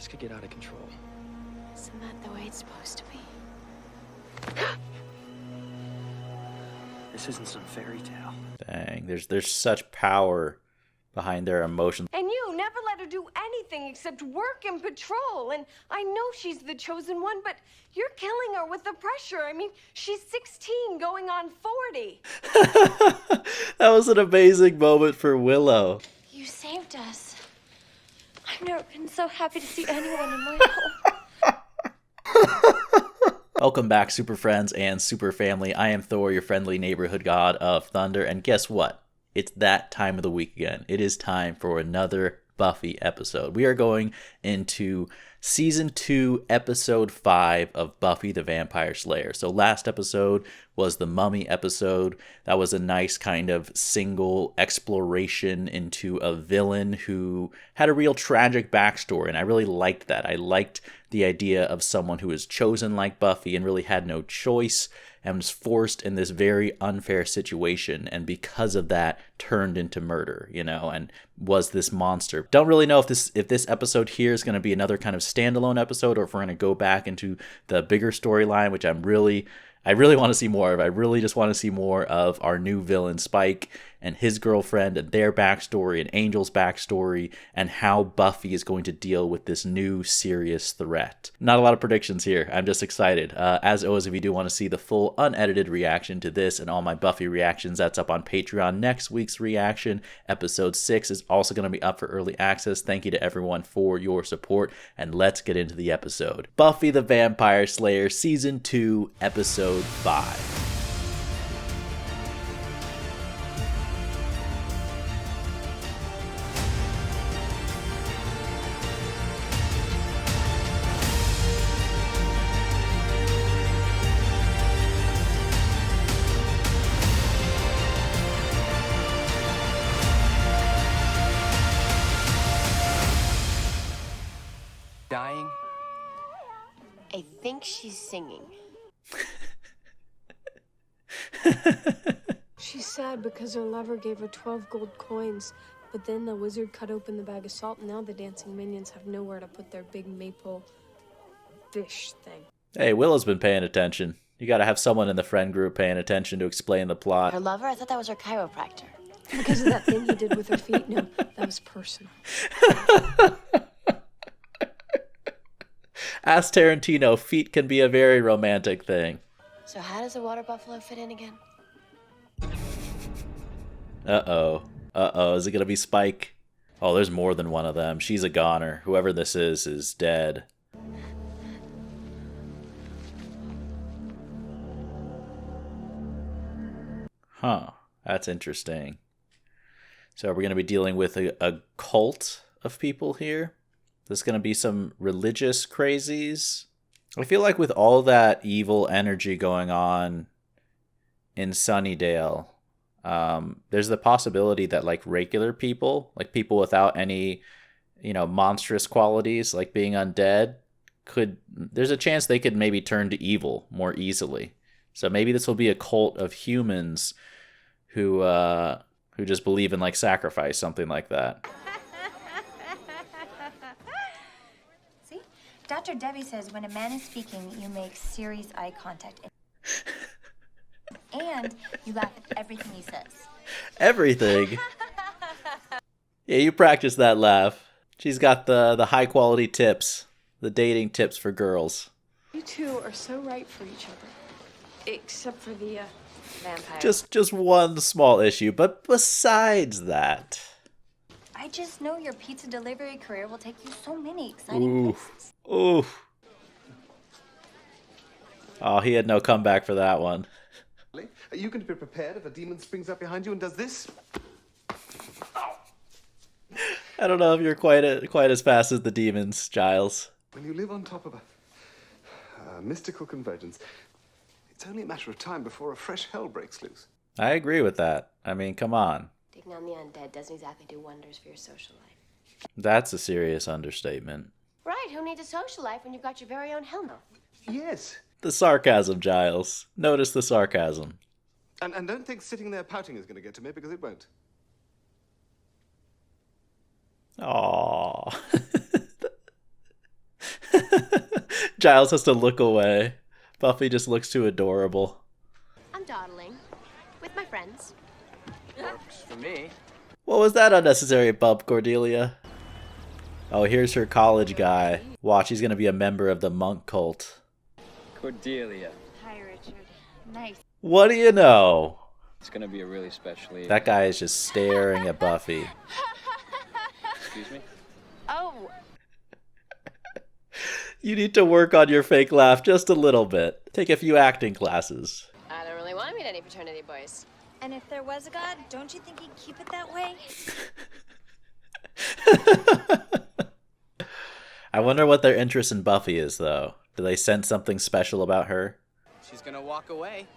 This could get out of control. Isn't that the way it's supposed to be? This isn't some fairy tale. Dang, there's such power behind their emotions. And you never let her do anything except work and patrol. And I know she's the chosen one, but you're killing her with the pressure. I mean, she's 16 going on 40. That was an amazing moment for Willow. You saved us. I've never been so happy to see anyone in my home. Welcome back, super friends and super family. I am Thor, your friendly neighborhood god of thunder, and guess what? It's that time of the week again. It is time for another Buffy episode. We are going into Season 2, Episode 5 of Buffy the Vampire Slayer. So last episode was the Mummy episode. That was a nice kind of single exploration into a villain who had a real tragic backstory, and I really liked that. I liked the idea of someone who was chosen like Buffy and really had no choice and was forced in this very unfair situation, and because of that turned into murder, and was this monster. Don't really know if this episode here is going to be another kind of standalone episode, or if we're going to go back into the bigger storyline, which I really want to see more of. I really just want to see more of our new villain, Spike, and his girlfriend, and their backstory, and Angel's backstory, and how Buffy is going to deal with this new serious threat. Not a lot of predictions here. I'm just excited. As always, if you do want to see the full unedited reaction to this and all my Buffy reactions, that's up on Patreon. Next week's reaction, episode 6, is also going to be up for early access. Thank you to everyone for your support, and let's get into the episode. Buffy the Vampire Slayer, Season 2, Episode 5. Dying? I think she's singing. She's sad because her lover gave her 12 gold coins, but then the wizard cut open the bag of salt, and now the dancing minions have nowhere to put their big maple fish thing. Hey, Willow's been paying attention. You gotta have someone in the friend group paying attention to explain the plot. Her lover? I thought that was her chiropractor. Because of that thing he did with her feet? No, that was personal. Ask Tarantino, feet can be a very romantic thing. So how does a water buffalo fit in again? Uh-oh. Is it gonna be Spike? Oh, there's more than one of them. She's a goner. Whoever this is dead. Huh. That's interesting. So are we gonna be dealing with a cult of people here? There's going to be some religious crazies. I feel like with all that evil energy going on in Sunnydale, there's the possibility that like regular people, like people without any, monstrous qualities, like being undead, there's a chance they could maybe turn to evil more easily. So maybe this will be a cult of humans who just believe in like sacrifice, something like that. Dr. Debbie says when a man is speaking, you make serious eye contact. And you laugh at everything he says. Everything? Yeah, you practice that laugh. She's got the high quality tips. The dating tips for girls. You two are so right for each other. Except for the, vampire. Just one small issue, but besides that... I just know your pizza delivery career will take you so many exciting places. Oof. Oh, he had no comeback for that one. Are you going to be prepared if a demon springs up behind you and does this? I don't know if you're quite as fast as the demons, Giles. When you live on top of a mystical convergence, it's only a matter of time before a fresh hell breaks loose. I agree with that. I mean, come on. Taking on the undead doesn't exactly do wonders for your social life. That's a serious understatement. Right, who needs a social life when you've got your very own hellmouth? Yes. The sarcasm, Giles. Notice the sarcasm. And don't think sitting there pouting is going to get to me, because it won't. Aww. Giles has to look away. Buffy just looks too adorable. I'm dawdling with my friends. Works for me. What was that unnecessary bump, Cordelia? Oh, here's her college guy. Watch, he's gonna be a member of the monk cult. Cordelia. Hi, Richard. Nice. What do you know? It's gonna be a really special evening. That guy is just staring at Buffy. Excuse me? Oh, You need to work on your fake laugh just a little bit. Take a few acting classes. I don't really want to meet any fraternity boys. And if there was a god, don't you think he'd keep it that way? I wonder what their interest in Buffy is, though. Do they sense something special about her? She's gonna walk away.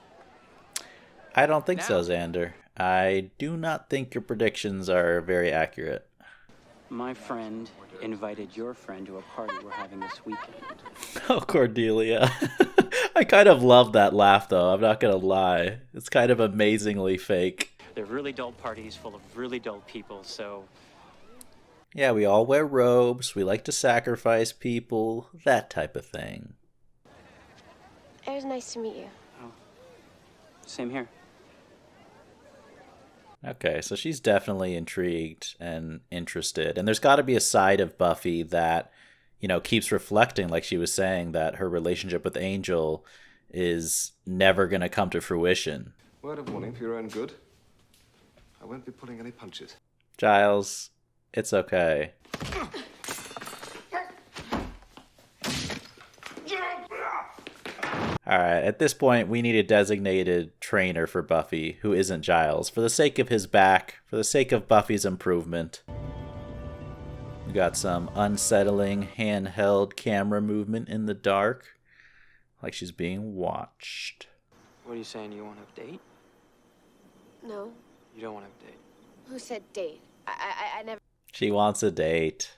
I don't think so, Now. Xander. I do not think your predictions are very accurate. My friend invited your friend to a party we're having this weekend. Oh, Cordelia. I kind of love that laugh, though. I'm not gonna lie. It's kind of amazingly fake. They're really dull parties full of really dull people, so Yeah, we all wear robes. We like to sacrifice people. That type of thing. It was nice to meet you. same here. Okay, so she's definitely intrigued and interested. And there's got to be a side of Buffy that, you know, keeps reflecting, like she was saying, that her relationship with Angel is never going to come to fruition. Word of warning for your own good. I won't be pulling any punches. Giles, it's okay. Alright, at this point, we need a designated trainer for Buffy who isn't Giles. For the sake of his back, for the sake of Buffy's improvement. We got some unsettling handheld camera movement in the dark. Like she's being watched. What are you saying? You want to have a date? No. You don't want to have a date. Who said date? I never. She wants a date.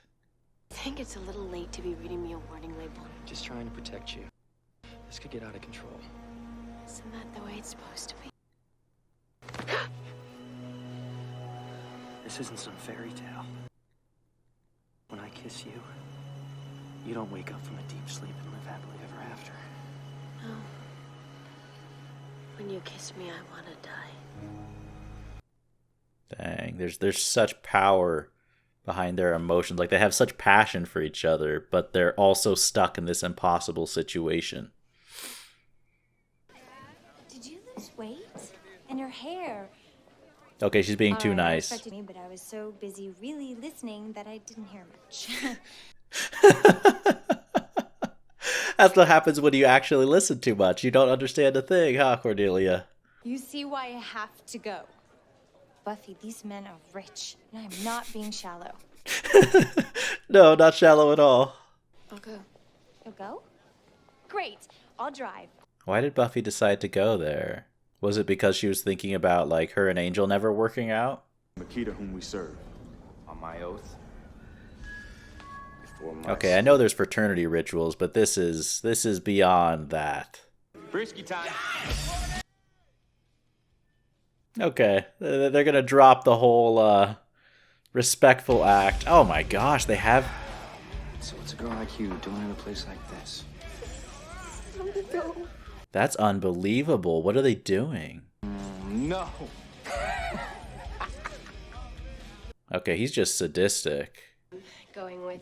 I think it's a little late to be reading me a warning label. Just trying to protect you. This could get out of control. Isn't that the way it's supposed to be? This isn't some fairy tale. When I kiss you, you don't wake up from a deep sleep and live happily ever after. No. When you kiss me, I want to die. Dang, there's such power behind their emotions. Like, they have such passion for each other, but they're also stuck in this impossible situation. Did you lose weight? And your hair? Okay, she's being too I nice. expected me, but I was so busy really listening that I didn't hear much. That's what happens when you actually listen too much. You don't understand a thing, huh, Cordelia? You see why I have to go. Buffy, these men are rich, and I'm not being shallow. No, not shallow at all. I'll go. You'll go? Great, I'll drive. Why did Buffy decide to go there? Was it because she was thinking about, like, her and Angel never working out? Makita whom we serve. On my oath. Before my Okay, I know there's fraternity rituals, but this is beyond that. Brisky time. Okay, they're gonna drop the whole respectful act. Oh my gosh, they have... So what's a girl like you doing in a place like this? That's unbelievable. What are they doing? No. Okay, he's just sadistic. Going with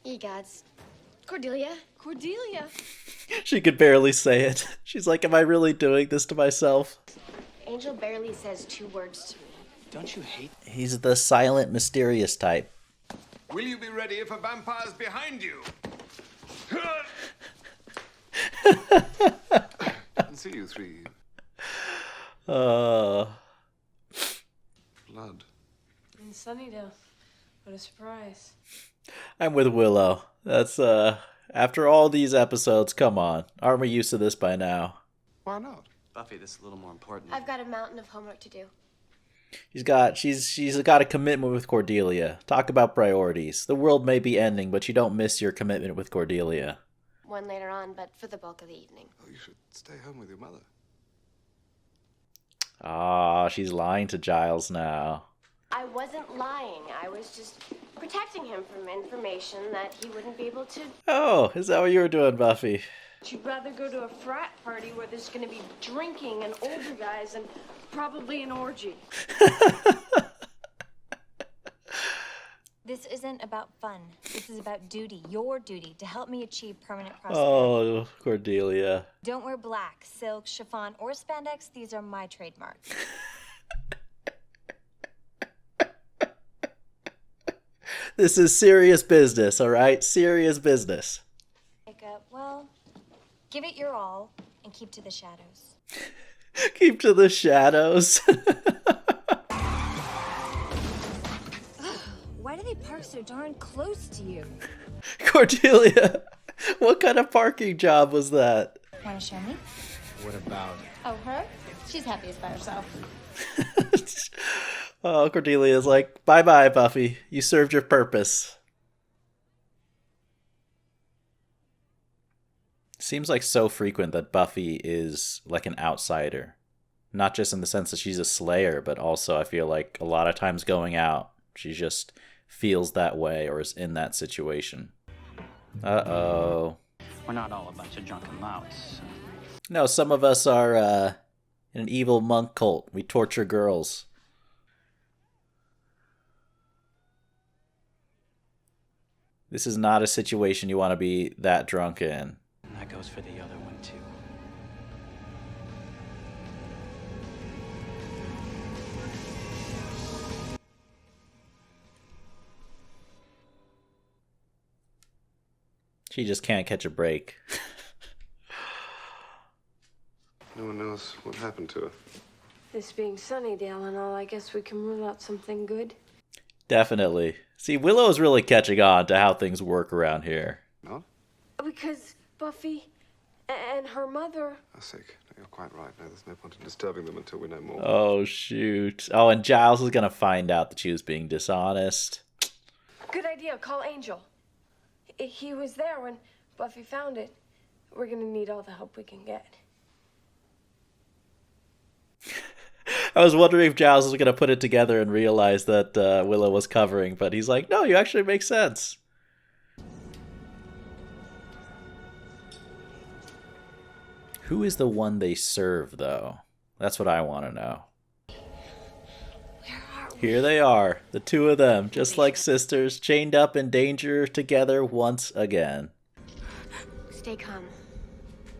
EGOD's Cordelia. Cordelia. She could barely say it. She's like, am I really doing this to myself? Angel barely says 2 words to me. Don't you hate? He's the silent, mysterious type. Will you be ready if a vampire's behind you? And see you three. Uh, Blood. In Sunnydale. What a surprise. I'm with Willow. That's, after all these episodes, come on. Aren't we used to this by now? Why not? Buffy, this is a little more important. I've got a mountain of homework to do. She's got a commitment with Cordelia. Talk about priorities. The world may be ending, but you don't miss your commitment with Cordelia. One later on, but for the bulk of the evening. Oh, you should stay home with your mother. Ah, she's lying to Giles now. I wasn't lying. I was just protecting him from information that he wouldn't be able to. Oh, is that what you were doing, Buffy? You'd rather go to a frat party where there's gonna be drinking and older guys and probably an orgy. This isn't about fun. This is about duty, your duty, to help me achieve permanent prosperity. Oh, Cordelia. Don't wear black, silk, chiffon, or spandex. These are my trademarks. This is serious business, all right? Serious business. Makeup, well, give it your all and keep to the shadows. Keep to the shadows. Why do they park so darn close to you? Cordelia, what kind of parking job was that? Want to show me? What about? Oh, her? She's happiest by herself. Oh, Cordelia's like, bye-bye, Buffy. You served your purpose. Seems like so frequent that Buffy is like an outsider. Not just in the sense that she's a slayer, but also I feel like a lot of times going out, she just feels that way or is in that situation. Uh-oh. We're not all a bunch of drunken louts. No, some of us are in an evil monk cult. We torture girls. This is not a situation you want to be that drunk in. And that goes for the other one, too. She just can't catch a break. No one knows what happened to her. This being Sunnydale and all, I guess we can rule out something good. Definitely. See, Willow is really catching on to how things work around here. Not? Because Buffy and her mother... For sake. No, you're quite right. No, there's no point in disturbing them until we know more. Oh, shoot. Oh, and Giles is going to find out that she was being dishonest. Good idea. Call Angel. He was there when Buffy found it. We're gonna need all the help we can get. I was wondering if Giles was going to put it together and realize that Willow was covering, but he's like, no, you actually make sense. Who is the one they serve, though? That's what I want to know. Here they are, the two of them, just like sisters, chained up in danger together once again. Stay calm.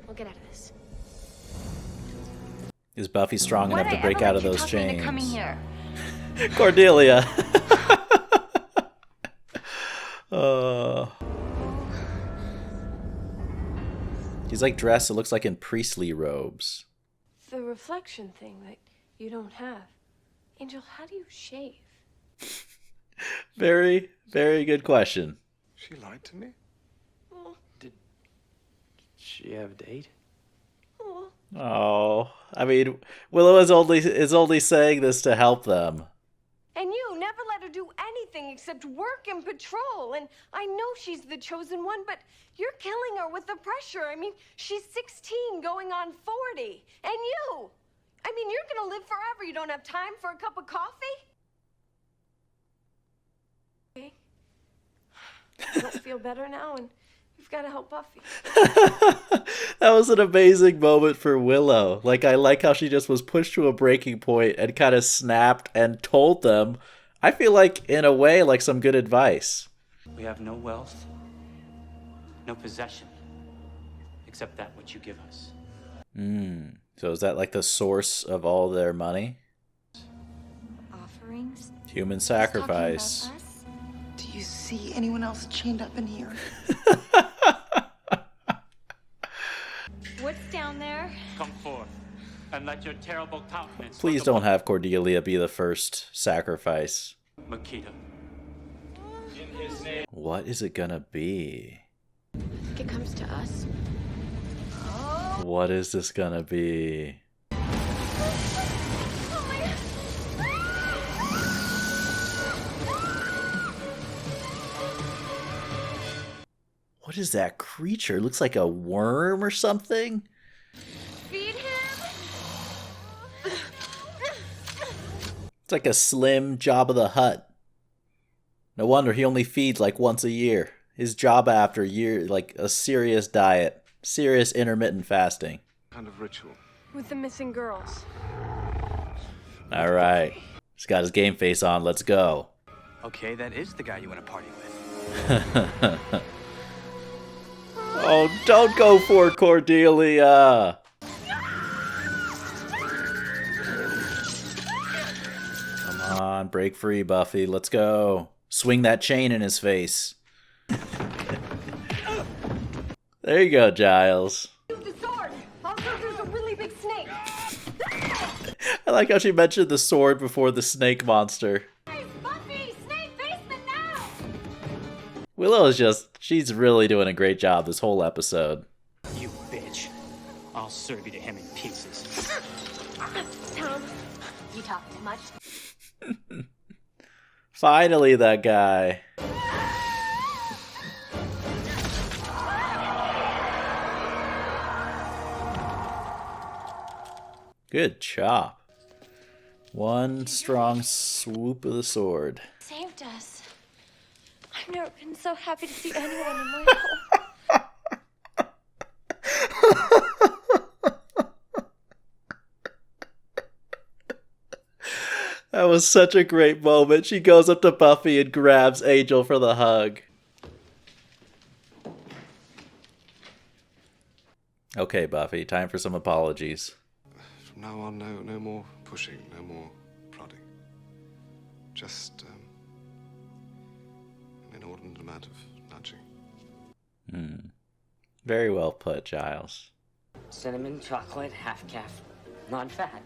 We'll get out of this. Is Buffy strong enough to break out of those chains? Coming here. Cordelia. He's like dressed, it looks like in priestly robes. The reflection thing that you don't have. Angel, how do you shave? Very, very good question. She lied to me? Did she have a date? Oh, I mean, Willow is only saying this to help them. And you never let her do anything except work and patrol. And I know she's the chosen one, but you're killing her with the pressure. I mean, she's 16 going on 40. And you! I mean, you're gonna live forever. You don't have time for a cup of coffee? Okay. I don't feel better now, and you've got to help Buffy. That was an amazing moment for Willow. Like, I like how she just was pushed to a breaking point and kind of snapped and told them, I feel like, in a way, like some good advice. We have no wealth, no possession, except that which you give us. So is that like the source of all their money? Offerings? Human sacrifice. Do you see anyone else chained up in here? What's down there? Come forth, and let your terrible countenance... Please don't have Cordelia be the first sacrifice. Makita. What is it gonna be? I think it comes to us. What is this gonna be? What is that creature? It looks like a worm or something? Feed him! It's like a slim Jabba the Hutt. No wonder he only feeds like once a year. His Jabba after a year, like a serious diet, serious intermittent fasting. Kind of ritual. With the missing girls. All right. He's got his game face on. Let's go. Okay, that is the guy you want to party with. Oh, don't go for Cordelia. Come on, break free, Buffy. Let's go. Swing that chain in his face. There you go, Giles. Use the sword. Also, there's a really big snake. I like how she mentioned the sword before the snake monster. Buffy, snake basement now. Willow is she's really doing a great job this whole episode. You bitch. I'll serve you to him in pieces. Tom, you talk too much. Finally, that guy. Good chop. One strong swoop of the sword. Saved us. I've never been so happy to see anyone in my life. That was such a great moment. She goes up to Buffy and grabs Angel for the hug. Okay, Buffy, time for some apologies. From now on, no more pushing, no more prodding. Just an inordinate amount of nudging. Very well put, Giles. Cinnamon, chocolate, half calf, non-fat.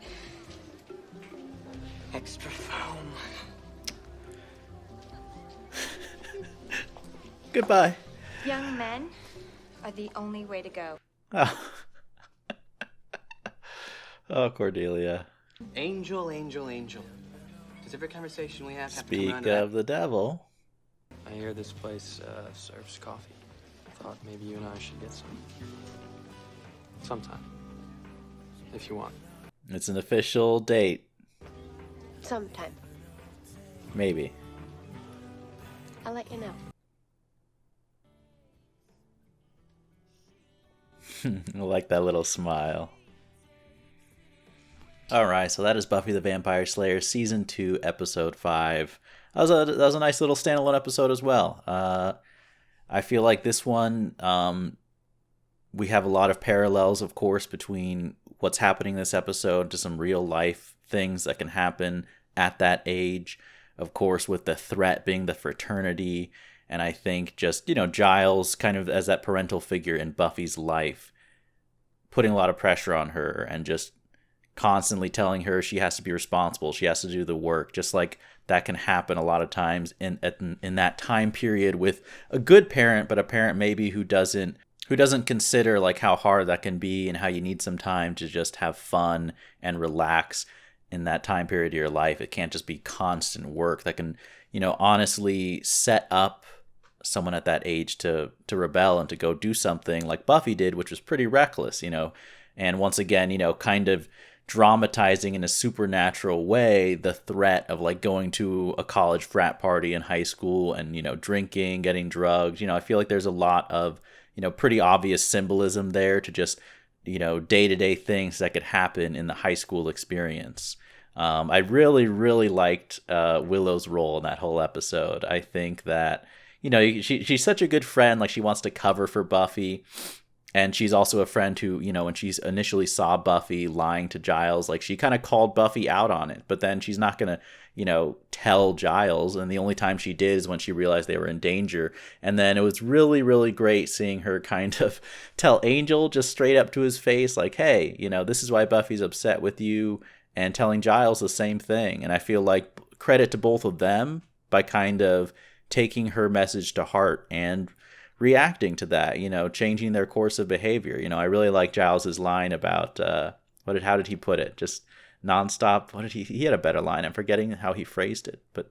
Extra foam. Goodbye. Young men are the only way to go. Oh, oh Cordelia. Angel, angel, angel. Does every conversation we have to come Speak around to of the devil. I hear this place serves coffee. Thought maybe you and I should get some. Sometime. If you want. It's an official date. Sometime. Maybe. I'll let you know. I like that little smile. Alright, so that is Buffy the Vampire Slayer Season 2, Episode 5. That was a nice little standalone episode as well. I feel like this one, we have a lot of parallels, of course, between what's happening this episode to some real life things that can happen at that age. Of course, with the threat being the fraternity. And I think just, Giles kind of as that parental figure in Buffy's life, putting a lot of pressure on her and just constantly telling her she has to be responsible, she has to do the work, just like that can happen a lot of times in that time period with a good parent, but a parent maybe who doesn't consider like how hard that can be and how you need some time to just have fun and relax in that time period of your life. It can't just be constant work that can, honestly set up someone at that age to rebel and to go do something like Buffy did, which was pretty reckless, and once again, kind of dramatizing in a supernatural way the threat of like going to a college frat party in high school and, drinking, getting drugs. I feel like there's a lot of, pretty obvious symbolism there to just, day-to-day things that could happen in the high school experience. I really, really liked Willow's role in that whole episode. I think that, she's such a good friend. Like, she wants to cover for Buffy. And she's also a friend who, when she initially saw Buffy lying to Giles, like, she kind of called Buffy out on it. But then she's not going to, tell Giles. And the only time she did is when she realized they were in danger. And then it was really, really great seeing her kind of tell Angel just straight up to his face, like, hey, this is why Buffy's upset with you. And telling Giles the same thing. And I feel like credit to both of them by kind of taking her message to heart and reacting to that, changing their course of behavior. I really like Giles's line about how did he put it? Just nonstop. He had a better line. I'm forgetting how he phrased it, but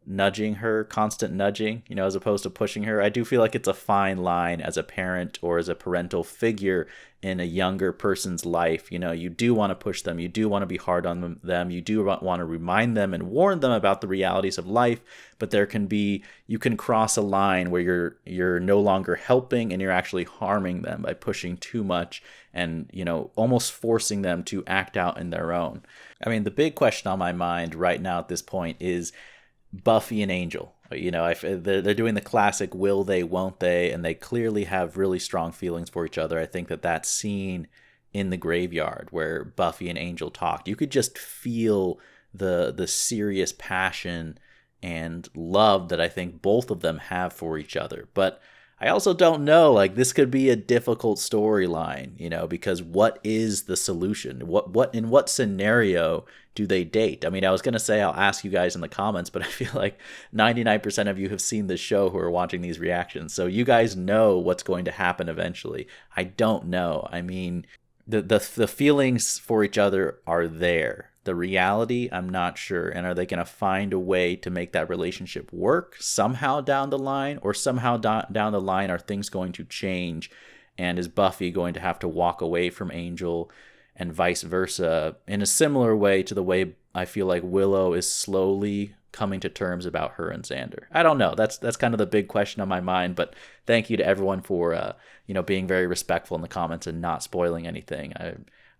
nudging her, constant nudging, as opposed to pushing her. I do feel like it's a fine line as a parent or as a parental figure in a younger person's life. You do want to push them. You do want to be hard on them. You do want to remind them and warn them about the realities of life. But you can cross a line where you're no longer helping and you're actually harming them by pushing too much and, almost forcing them to act out in their own. I mean, the big question on my mind right now at this point is Buffy and Angel. They're doing the classic will they, won't they, and they clearly have really strong feelings for each other. I think that scene in the graveyard where Buffy and Angel talked, you could just feel the serious passion and love that I think both of them have for each other. But I also don't know, this could be a difficult storyline, because what is the solution? In what scenario do they date? I mean, I was going to say I'll ask you guys in the comments, but I feel like 99% of you have seen this show who are watching these reactions. So you guys know what's going to happen eventually. I don't know. I mean, the feelings for each other are there. The reality, I'm not sure. And are they going to find a way to make that relationship work somehow down the line? Or somehow down the line, are things going to change? And is Buffy going to have to walk away from Angel and vice versa in a similar way to the way I feel like Willow is slowly coming to terms about her and Xander? I don't know. That's kind of the big question on my mind. But thank you to everyone for being very respectful in the comments and not spoiling anything.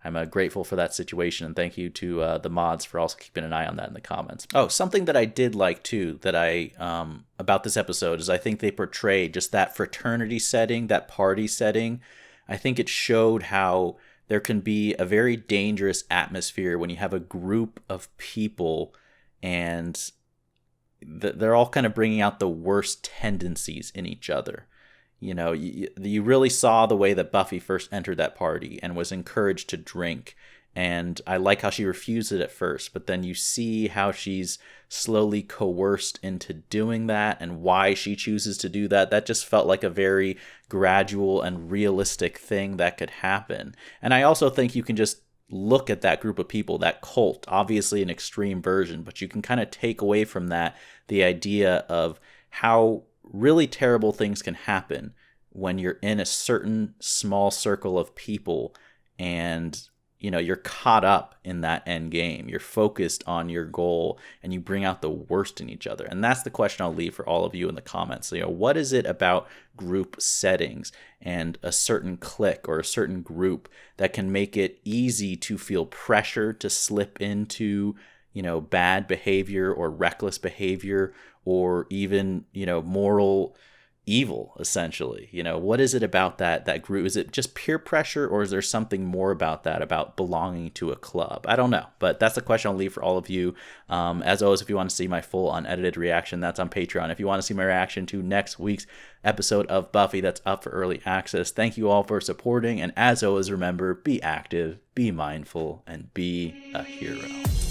I'm grateful for that situation, and thank you to the mods for also keeping an eye on that in the comments. Oh, something that I did like too about this episode is I think they portrayed just that fraternity setting, that party setting. I think it showed how there can be a very dangerous atmosphere when you have a group of people and they're all kind of bringing out the worst tendencies in each other. You really saw the way that Buffy first entered that party and was encouraged to drink. And I like how she refused it at first, but then you see how she's slowly coerced into doing that and why she chooses to do that. That just felt like a very gradual and realistic thing that could happen. And I also think you can just look at that group of people, that cult, obviously an extreme version, but you can kind of take away from that the idea of how really terrible things can happen when you're in a certain small circle of people and you're caught up in that end game. You're focused on your goal and you bring out the worst in each other. And that's the question I'll leave for all of you in the comments. So, what is it about group settings and a certain clique or a certain group that can make it easy to feel pressure to slip into bad behavior or reckless behavior or even, moral evil, essentially? What is it about that group? Is it just peer pressure, or is there something more about that, about belonging to a club? I don't know, but that's the question I'll leave for all of you. As always, if you want to see my full unedited reaction, that's on Patreon. If you want to see my reaction to next week's episode of Buffy, that's up for early access. Thank you all for supporting, and as always, remember, be active, be mindful, and be a hero.